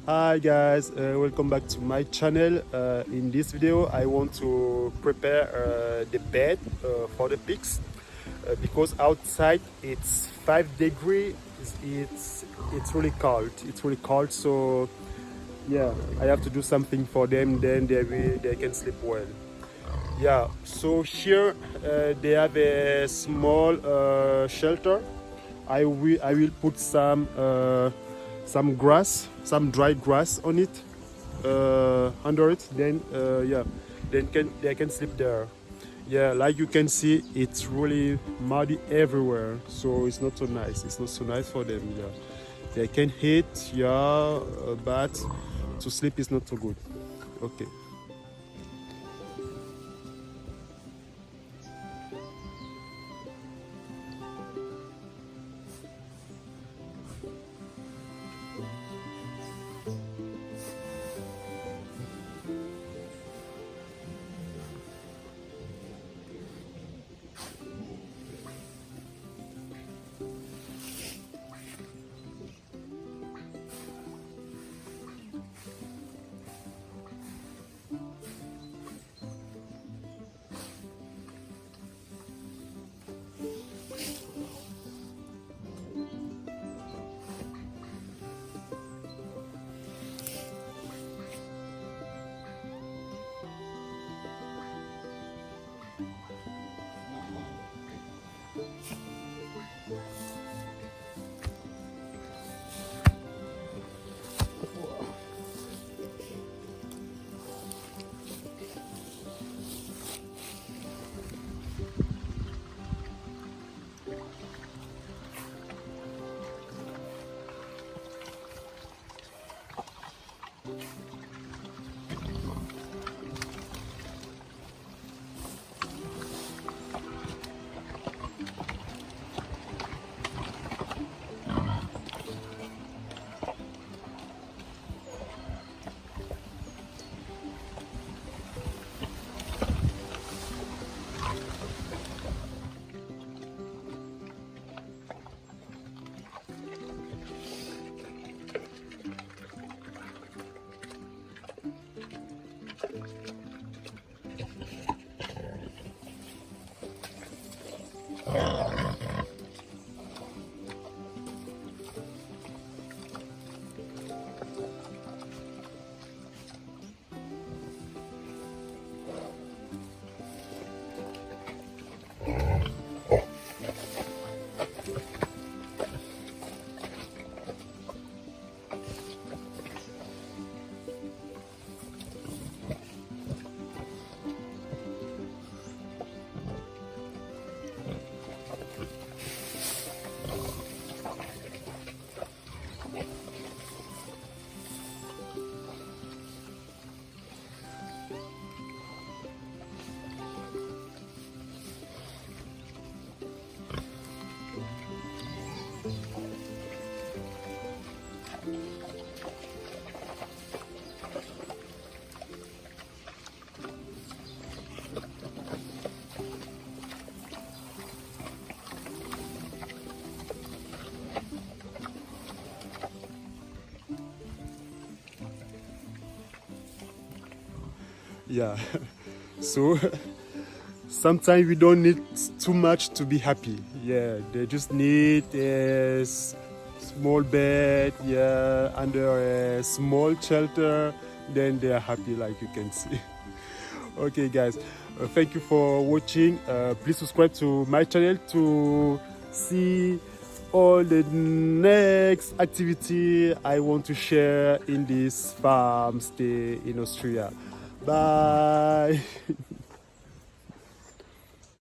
Hi guys, welcome back to my channel. In this video I want to prepare the bed for the pigs because outside it's 5 degrees. It's really cold. It's really cold, so yeah, I have to do something for them, then they can sleep well. Yeah, so here they have a small shelter. I will put some grass, some dry grass on it, under it. Then yeah, they can sleep there. Yeah, like you can see, it's really muddy everywhere, so it's not so nice. It's not so nice for them. Yeah, they can eat, yeah, but to sleep is not so good. Okay. Yeah. So sometimes we don't need too much to be happy. Yeah, they just need a small bed, yeah, under a small shelter, then they are happy, like you can see. Okay guys, thank you for watching. Please subscribe to my channel to see all the next activity I want to share in this farm stay in Austria. Bye.